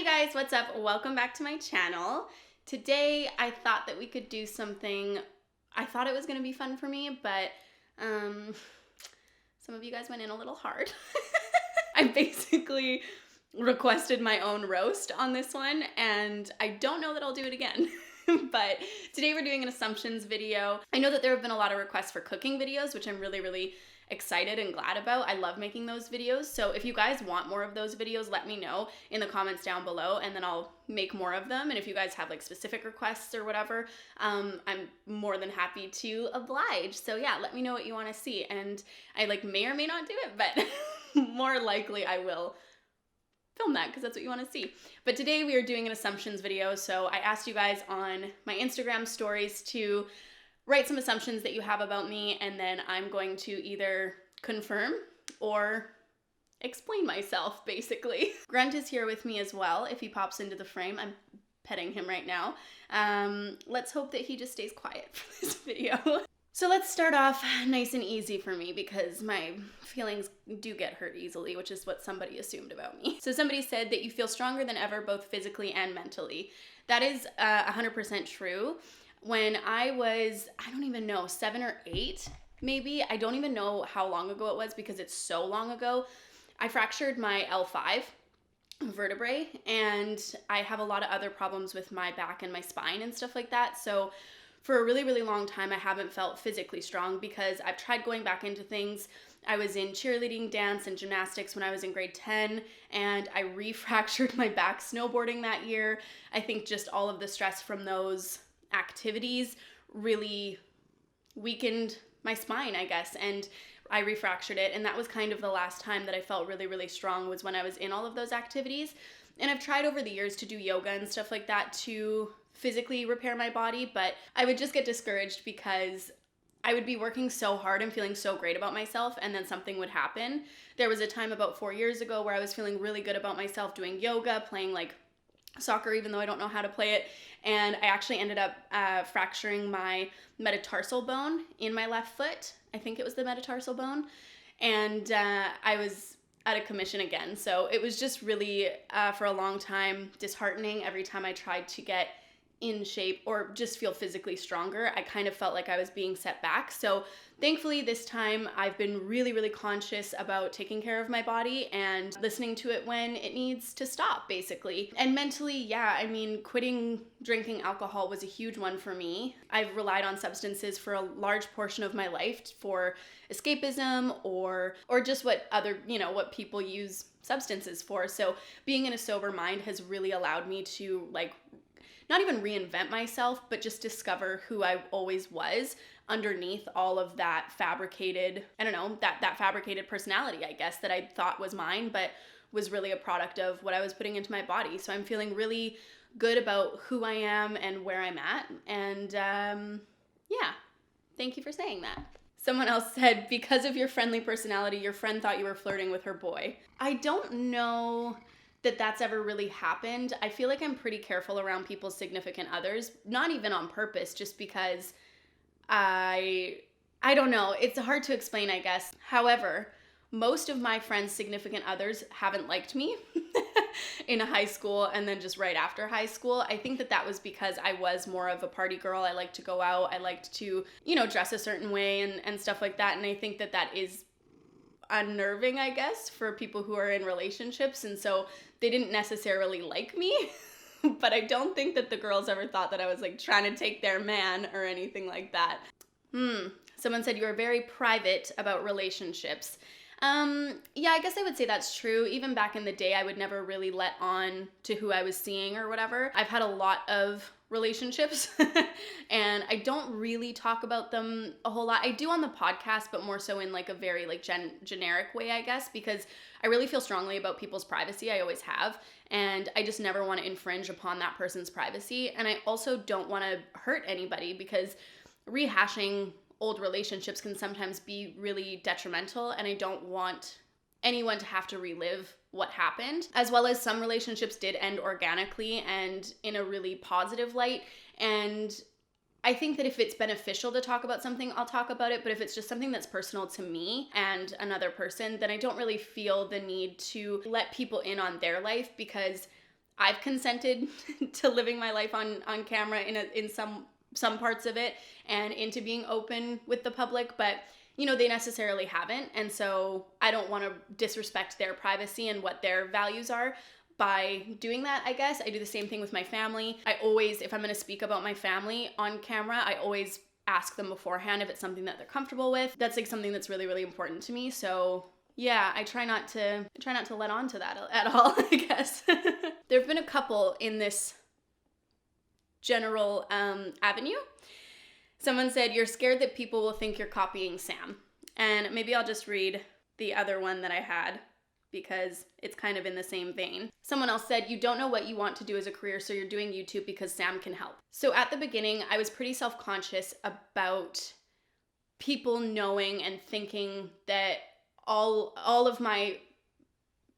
Hey guys, what's up? Welcome back to my channel. Today I thought that we could do something. I thought it was going to be fun for me, but some of you guys went in a little hard. I basically requested my own roast on this one, and I don't know that I'll do it again. But today we're doing an assumptions video. I know that there have been a lot of requests for cooking videos, which I'm really excited and glad about. I love making those videos. So if you guys want more of those videos, let me know in the comments down below and then I'll make more of them. And if you guys have like specific requests or whatever, I'm more than happy to oblige. So yeah, let me know what you want to see. And I may or may not do it, but more likely I will film that because that's what you want to see. But today we are doing an assumptions video. So I asked you guys on my Instagram stories to write some assumptions that you have about me, and then I'm going to either confirm or explain myself, basically. Grunt is here with me as well. If he pops into the frame, I'm petting him right now. Let's hope that he just stays quiet for this video. So let's start off nice and easy for me because my feelings do get hurt easily, which is what somebody assumed about me. So somebody said that you feel stronger than ever, both physically and mentally. That is 100% true. When I was, I don't even know, 7 or 8, maybe. I don't even know how long ago it was because it's so long ago. I fractured my L5 vertebrae, and I have a lot of other problems with my back and my spine and stuff like that. So for a really long time, I haven't felt physically strong because I've tried going back into things. I was in cheerleading, dance, and gymnastics when I was in grade 10, and I re-fractured my back snowboarding that year. I think just all of the stress from those activities really weakened my spine, I guess, and I refractured it, and that was kind of the last time that I felt really strong was when I was in all of those activities. And I've tried over the years to do yoga and stuff like that to physically repair my body, but I would just get discouraged because I would be working so hard and feeling so great about myself, and then something would happen. There was a time about 4 years ago where I was feeling really good about myself doing yoga, playing soccer, even though I don't know how to play it, and I actually ended up fracturing my metatarsal bone in my left foot. I think it was the metatarsal bone, and I was out of commission again. So it was just really, for a long time, disheartening. Every time I tried to get in shape or just feel physically stronger, I kind of felt like I was being set back. So thankfully this time I've been really conscious about taking care of my body and listening to it when it needs to stop, basically. And mentally, yeah, I mean, quitting drinking alcohol was a huge one for me. I've relied on substances for a large portion of my life for escapism or just what other, what people use substances for. So being in a sober mind has really allowed me to not even reinvent myself, but just discover who I always was underneath all of that fabricated, I don't know, that fabricated personality, I guess, that I thought was mine, but was really a product of what I was putting into my body. So I'm feeling really good about who I am and where I'm at. And yeah, thank you for saying that. Someone else said, because of your friendly personality, your friend thought you were flirting with her boy. I don't know that that's ever really happened. I feel like I'm pretty careful around people's significant others, not even on purpose, just because I don't know. It's hard to explain, I guess. However, most of my friends' significant others haven't liked me in high school and then just right after high school. I think that was because I was more of a party girl. I liked to go out. I liked to, dress a certain way and stuff like that. And I think that is unnerving, I guess, for people who are in relationships, and so they didn't necessarily like me. But I don't think that the girls ever thought that I was trying to take their man or anything like that. Someone said you are very private about relationships. Yeah, I guess I would say that's true. Even back in the day, I would never really let on to who I was seeing or whatever. I've had a lot of relationships and I don't really talk about them a whole lot. I do on the podcast, but more so in a very generic way, I guess, because I really feel strongly about people's privacy. I always have, and I just never want to infringe upon that person's privacy. And I also don't want to hurt anybody because rehashing old relationships can sometimes be really detrimental, and I don't want anyone to have to relive what happened. As well as some relationships did end organically and in a really positive light, and I think that if it's beneficial to talk about something, I'll talk about it, but if it's just something that's personal to me and another person, then I don't really feel the need to let people in on their life because I've consented to living my life on camera in some parts of it and into being open with the public, but you know, they necessarily haven't. And so I don't want to disrespect their privacy and what their values are by doing that, I guess. I do the same thing with my family. I always, if I'm going to speak about my family on camera, I always ask them beforehand if it's something that they're comfortable with. That's like something that's really, really important to me. So yeah, I try not to let on to that at all, I guess. There have been a couple in this general avenue. Someone said, you're scared that people will think you're copying Sam. And maybe I'll just read the other one that I had because it's kind of in the same vein. Someone else said, you don't know what you want to do as a career, so you're doing YouTube because Sam can help. So at the beginning, I was pretty self-conscious about people knowing and thinking that all of my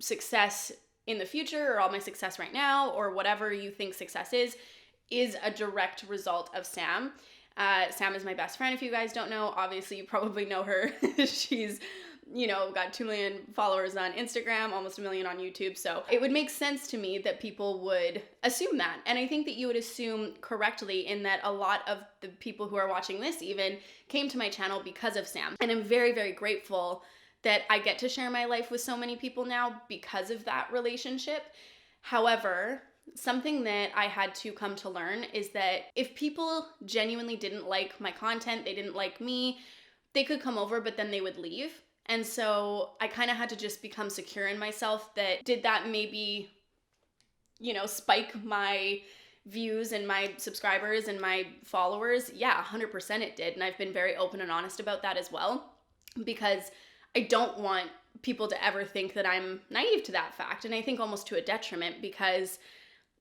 success in the future, or all my success right now, or whatever you think success is a direct result of Sam. Sam is my best friend, if you guys don't know. Obviously, you probably know her. She's, you know, got 2 million followers on Instagram, almost 1 million on YouTube. So it would make sense to me that people would assume that. And I think that you would assume correctly in that a lot of the people who are watching this even came to my channel because of Sam. And I'm very, very grateful that I get to share my life with so many people now because of that relationship. However, something that I had to come to learn is that if people genuinely didn't like my content, they didn't like me, they could come over, but then they would leave. And so I kind of had to just become secure in myself that did that maybe, you know, spike my views and my subscribers and my followers? Yeah, 100% it did. And I've been very open and honest about that as well, because I don't want people to ever think that I'm naive to that fact. And I think almost to a detriment, because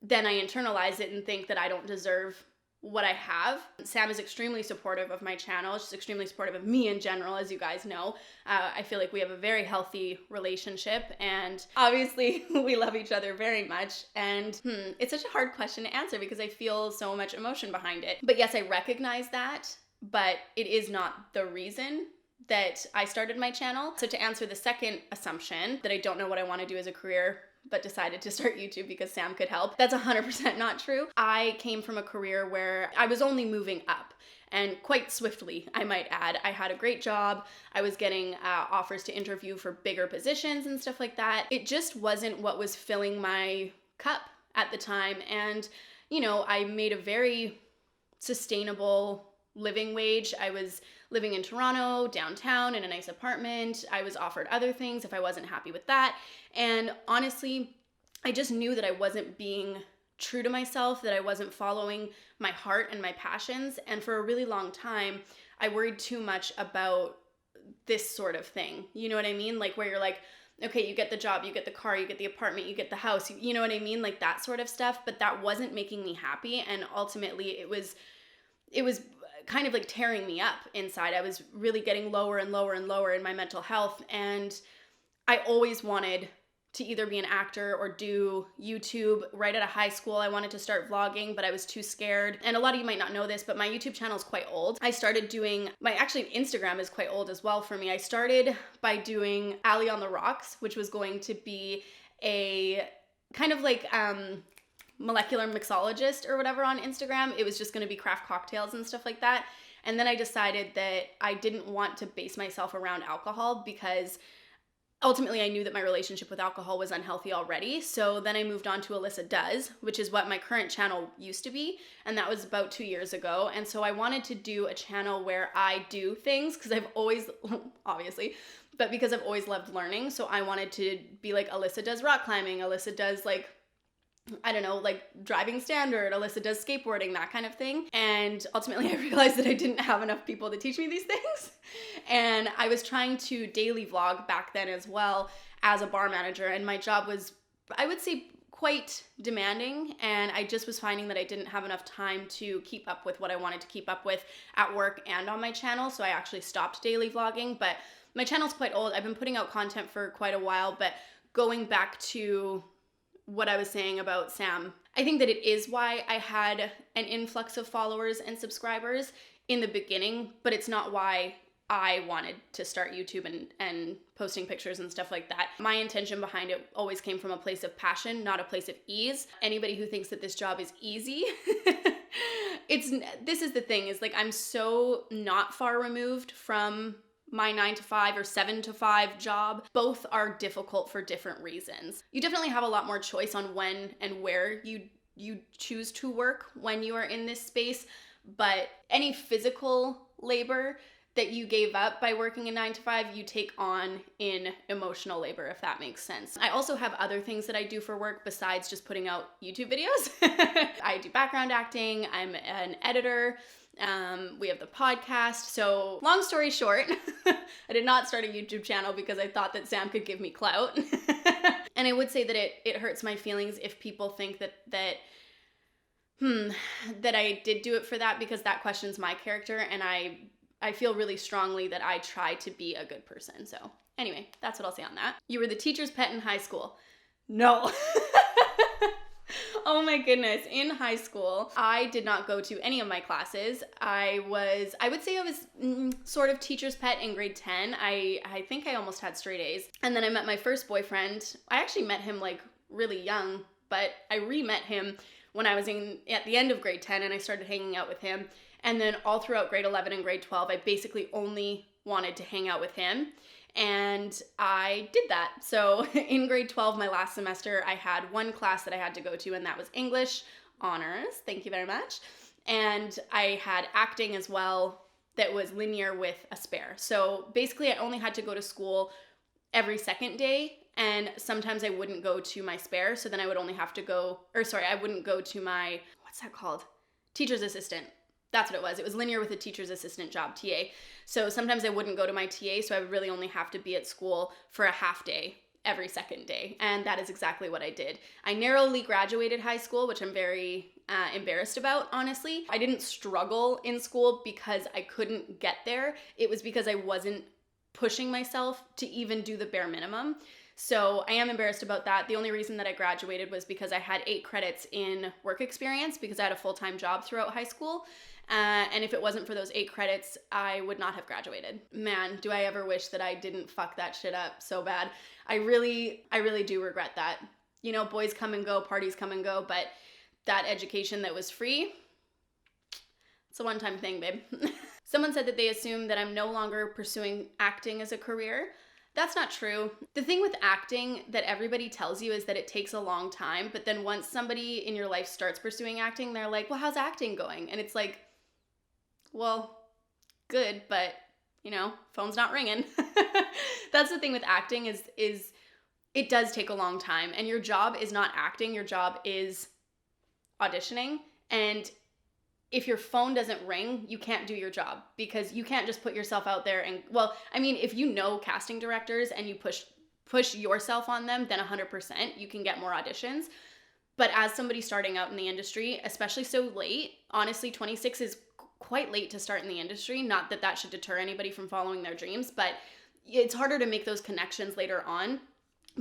then I internalize it and think that I don't deserve what I have. Sam is extremely supportive of my channel. She's extremely supportive of me in general, as you guys know. I feel like we have a very healthy relationship, and obviously we love each other very much. And it's such a hard question to answer because I feel so much emotion behind it. But yes, I recognize that, but it is not the reason that I started my channel. So to answer the second assumption, that I don't know what I want to do as a career, but decided to start YouTube because Sam could help, that's 100% not true. I came from a career where I was only moving up, and quite swiftly, I might add. I had a great job. I was getting offers to interview for bigger positions and stuff like that. It just wasn't what was filling my cup at the time. And, you know, I made a very sustainable living wage. I was living in Toronto, downtown, in a nice apartment. I was offered other things if I wasn't happy with that. And honestly, I just knew that I wasn't being true to myself, that I wasn't following my heart and my passions. And for a really long time, I worried too much about this sort of thing. You know what I mean? Like where you're like, okay, you get the job, you get the car, you get the apartment, you get the house, you know what I mean? Like that sort of stuff. But that wasn't making me happy. And ultimately it was kind of like tearing me up inside. I was really getting lower and lower and lower in my mental health. And I always wanted to either be an actor or do YouTube. Right out of high school, I wanted to start vlogging, but I was too scared. And a lot of you might not know this, but my YouTube channel is quite old. I started doing, actually Instagram is quite old as well for me. I started by doing Ali on the Rocks, which was going to be a kind of like, molecular mixologist or whatever on Instagram. It was just going to be craft cocktails and stuff like that. And then I decided that I didn't want to base myself around alcohol because ultimately I knew that my relationship with alcohol was unhealthy already. So then I moved on to Alyssa Does, which is what my current channel used to be. And that was about 2 years ago. And so I wanted to do a channel where I do things because I've always, obviously, but because I've always loved learning. So I wanted to be like, Alyssa does rock climbing, Alyssa does like, I don't know, like driving standard, Alyssa does skateboarding, that kind of thing. And ultimately I realized that I didn't have enough people to teach me these things. And I was trying to daily vlog back then as well as a bar manager. And my job was, I would say, quite demanding. And I just was finding that I didn't have enough time to keep up with what I wanted to keep up with at work and on my channel. So I actually stopped daily vlogging, but my channel's quite old. I've been putting out content for quite a while, but going back to what I was saying about Sam, I think that it is why I had an influx of followers and subscribers in the beginning, but it's not why I wanted to start YouTube and posting pictures and stuff like that. My intention behind it always came from a place of passion, not a place of ease. Anybody who thinks that this job is easy, this is the thing, is like, I'm so not far removed from my 9 to 5 or 7 to 5 job. Both are difficult for different reasons. You definitely have a lot more choice on when and where you choose to work when you are in this space, but any physical labor that you gave up by working a 9 to 5, you take on in emotional labor, if that makes sense. I also have other things that I do for work besides just putting out YouTube videos. I do background acting, I'm an editor, we have the podcast. So long story short, I did not start a YouTube channel because I thought that Sam could give me clout. And I would say that it hurts my feelings if people think that I did do it for that, because that questions my character, and I feel really strongly that I try to be a good person. So anyway, that's what I'll say on that. You were the teacher's pet in high school. No. Oh my goodness. In high school, I did not go to any of my classes. I would say I was sort of teacher's pet in grade 10. I think I almost had straight A's. And then I met my first boyfriend. I actually met him like really young, but I re-met him when I was at the end of grade 10, and I started hanging out with him. And then all throughout grade 11 and grade 12, I basically only wanted to hang out with him. And I did that. So in grade 12, my last semester, I had one class that I had to go to, and that was English honors. Thank you very much. And I had acting as well that was linear with a spare. So basically I only had to go to school every second day, and sometimes I wouldn't go to my spare. So then I would only have to I wouldn't go to my, what's that called? Teacher's assistant. That's what it was. It was linear with a teacher's assistant job, TA. So sometimes I wouldn't go to my TA, so I would really only have to be at school for a half day every second day. And that is exactly what I did. I narrowly graduated high school, which I'm very embarrassed about, honestly. I didn't struggle in school because I couldn't get there. It was because I wasn't pushing myself to even do the bare minimum. So I am embarrassed about that. The only reason that I graduated was because I had 8 credits in work experience, because I had a full-time job throughout high school. And if it wasn't for those 8 credits, I would not have graduated. Man, do I ever wish that I didn't fuck that shit up so bad. I really do regret that. You know, boys come and go, parties come and go, but that education that was free, it's a one-time thing, babe. Someone said that they assume that I'm no longer pursuing acting as a career. That's not true. The thing with acting that everybody tells you is that it takes a long time, but then once somebody in your life starts pursuing acting, they're like, well, how's acting going? And it's like, well, good, but you know, phone's not ringing. That's the thing with acting is it does take a long time, and your job is not acting, your job is auditioning. And if your phone doesn't ring, you can't do your job, because you can't just put yourself out there and, well, I mean, if you know casting directors and you push yourself on them, then 100% you can get more auditions. But as somebody starting out in the industry, especially so late, honestly, 26 is quite late to start in the industry. Not that that should deter anybody from following their dreams, but it's harder to make those connections later on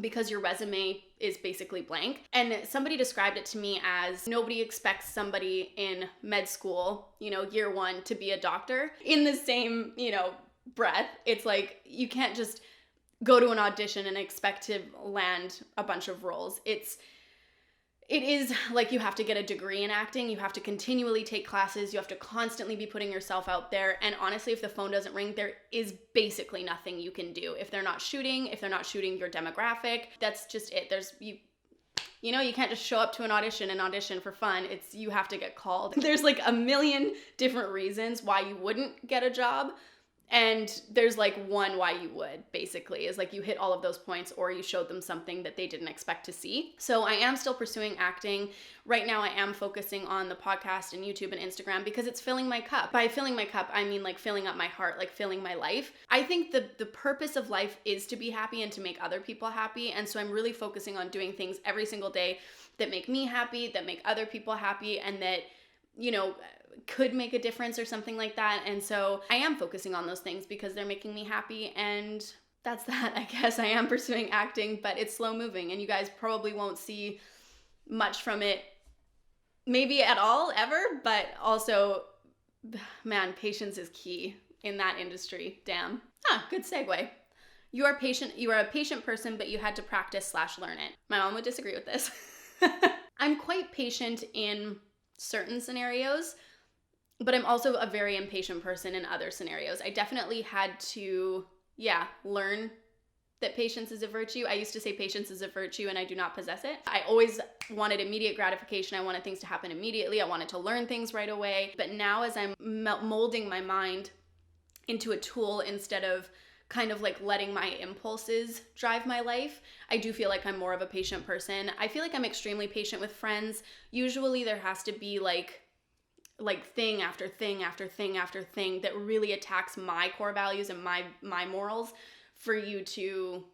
because your resume is basically blank. And somebody described it to me as nobody expects somebody in med school, you know, year 1 to be a doctor. In the same, you know, breath, it's like you can't just go to an audition and expect to land a bunch of roles. It is like you have to get a degree in acting, you have to continually take classes, you have to constantly be putting yourself out there, and honestly, if the phone doesn't ring, there is basically nothing you can do. If they're not shooting your demographic, that's just it. You know, you can't just show up to an audition and audition for fun. You have to get called. There's like a million different reasons why you wouldn't get a job. And there's like one why you would, basically, is like you hit all of those points or you showed them something that they didn't expect to see. So I am still pursuing acting. Right now I am focusing on the podcast and YouTube and Instagram because it's filling my cup. By filling my cup, I mean like filling up my heart, like filling my life. I think the purpose of life is to be happy and to make other people happy. And so I'm really focusing on doing things every single day that make me happy, that make other people happy, and that, you know, could make a difference or something like that. And so I am focusing on those things because they're making me happy, and that's that. I guess I am pursuing acting, but it's slow moving and you guys probably won't see much from it, maybe at all, ever, but also, man, patience is key. in that industry. Damn. Good segue. You are a patient person, but you had to practice/learn it. My mom would disagree with this. I'm quite patient in certain scenarios, but I'm also a very impatient person in other scenarios. I definitely had to, learn that patience is a virtue. I used to say patience is a virtue and I do not possess it. I always wanted immediate gratification. I wanted things to happen immediately. I wanted to learn things right away. But now as I'm molding my mind into a tool instead of kind of like letting my impulses drive my life, I do feel like I'm more of a patient person. I feel like I'm extremely patient with friends. Usually there has to be like thing after thing after thing after thing that really attacks my core values and my morals for you to,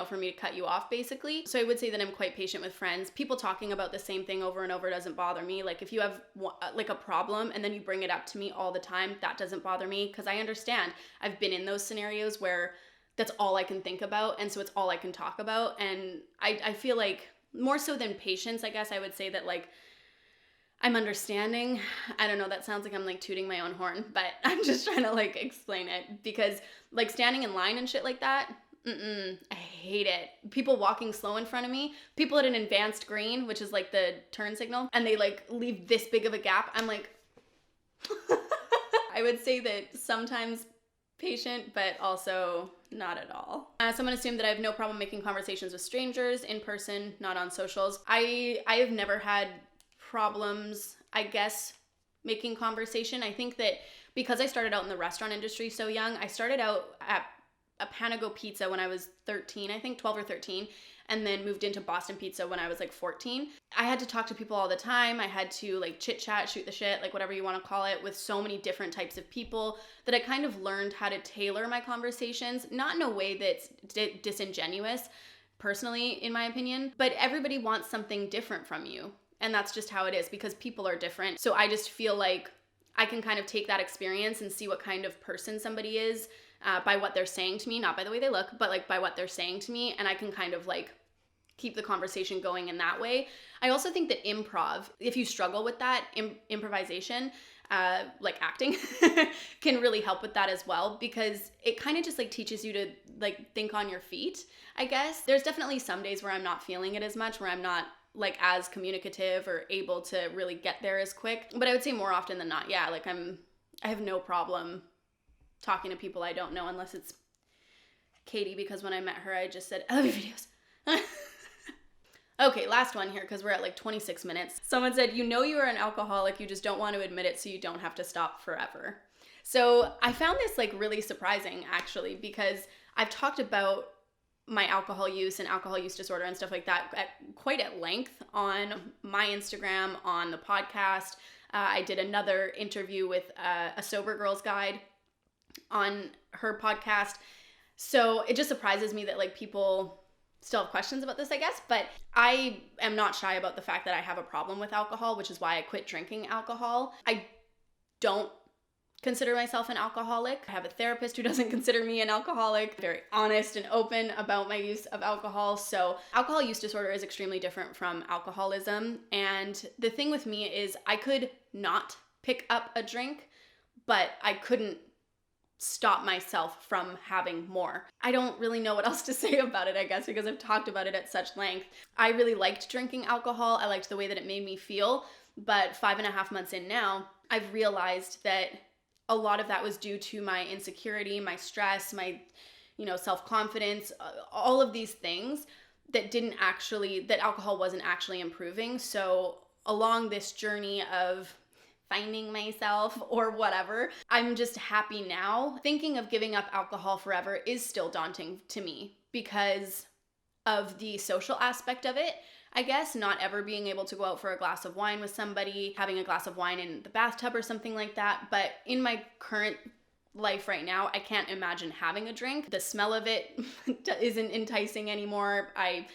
for me to cut you off, basically. So I would say that I'm quite patient with friends. People talking about the same thing over and over doesn't bother me. Like if you have like a problem and then you bring it up to me all the time, that doesn't bother me because I understand. I've been in those scenarios where that's all I can think about, and so it's all I can talk about. And I feel like more so than patience, I guess I would say that like I'm understanding. I don't know, that sounds like I'm like tooting my own horn, but I'm just trying to like explain it because like standing in line and shit like that, I hate it. People walking slow in front of me, people at an advanced green, which is like the turn signal, and they like leave this big of a gap. I'm like, I would say that sometimes patient, but also not at all. Someone assumed that I have no problem making conversations with strangers in person, not on socials. I have never had problems, I guess, making conversation. I think that because I started out in the restaurant industry so young, I started out at a Panago Pizza when I was 13, I think 12 or 13, and then moved into Boston Pizza when I was like 14. I had to talk to people all the time. I had to like chit chat, shoot the shit, like whatever you want to call it, with so many different types of people that I kind of learned how to tailor my conversations, not in a way that's disingenuous, personally, in my opinion, but everybody wants something different from you. And that's just how it is because people are different. So I just feel like I can kind of take that experience and see what kind of person somebody is by what they're saying to me, not by the way they look, but like by what they're saying to me. And I can kind of like keep the conversation going in that way. I also think that improv, if you struggle with that, improvisation, like acting, can really help with that as well because it kind of just like teaches you to like think on your feet, I guess. There's definitely some days where I'm not feeling it as much, where I'm not like as communicative or able to really get there as quick. But I would say more often than not, like I have no problem talking to people I don't know unless it's Katie, because when I met her, I just said, I love your videos. Okay, last one here because we're at like 26 minutes. Someone said, you know you are an alcoholic, you just don't want to admit it so you don't have to stop forever. So I found this like really surprising actually because I've talked about my alcohol use and alcohol use disorder and stuff like that quite at length on my Instagram, on the podcast. I did another interview with a Sober Girls Guide on her podcast. So it just surprises me that like people still have questions about this, I guess. But I am not shy about the fact that I have a problem with alcohol, which is why I quit drinking alcohol. I don't consider myself an alcoholic. I have a therapist who doesn't consider me an alcoholic. Very honest and open about my use of alcohol. So alcohol use disorder is extremely different from alcoholism. And the thing with me is I could not pick up a drink, but I couldn't stop myself from having more. I don't really know what else to say about it, I guess, because I've talked about it at such length. I really liked drinking alcohol. I liked the way that it made me feel. But 5.5 months in now, I've realized that a lot of that was due to my insecurity, my stress, my, self-confidence, all of these things that alcohol wasn't actually improving. So along this journey of finding myself or whatever, I'm just happy now. Thinking of giving up alcohol forever is still daunting to me because of the social aspect of it. I guess not ever being able to go out for a glass of wine with somebody, having a glass of wine in the bathtub or something like that. But in my current life right now, I can't imagine having a drink. The smell of it isn't enticing anymore. I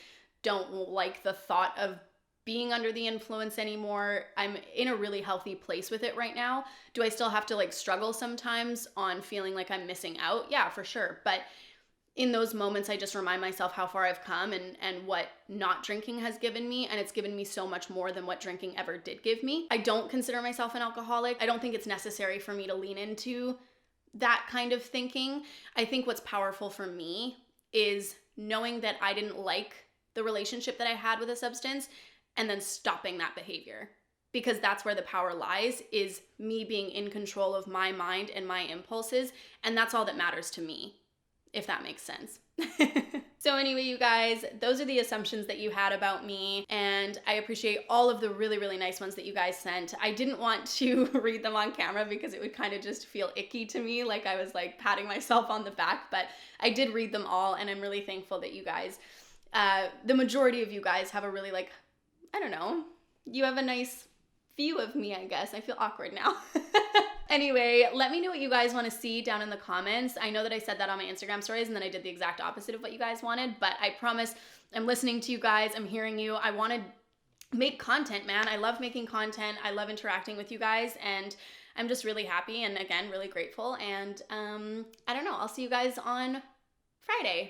don't like the thought of being under the influence anymore. I'm in a really healthy place with it right now. Do I still have to like struggle sometimes on feeling like I'm missing out? Yeah, for sure. But in those moments, I just remind myself how far I've come and what not drinking has given me. And it's given me so much more than what drinking ever did give me. I don't consider myself an alcoholic. I don't think it's necessary for me to lean into that kind of thinking. I think what's powerful for me is knowing that I didn't like the relationship that I had with a substance and then stopping that behavior. Because that's where the power lies, is me being in control of my mind and my impulses. And that's all that matters to me, if that makes sense. So anyway, you guys, those are the assumptions that you had about me, and I appreciate all of the really, really nice ones that you guys sent. I didn't want to read them on camera because it would kind of just feel icky to me, like I was like patting myself on the back, but I did read them all, and I'm really thankful that you guys, the majority of you guys have a really like, I don't know, you have a nice view of me, I guess. I feel awkward now. Anyway, let me know what you guys want to see down in the comments. I know that I said that on my Instagram stories and then I did the exact opposite of what you guys wanted, but I promise I'm listening to you guys. I'm hearing you. I want to make content, man. I love making content. I love interacting with you guys, and I'm just really happy and again, really grateful. And I don't know, I'll see you guys on Friday.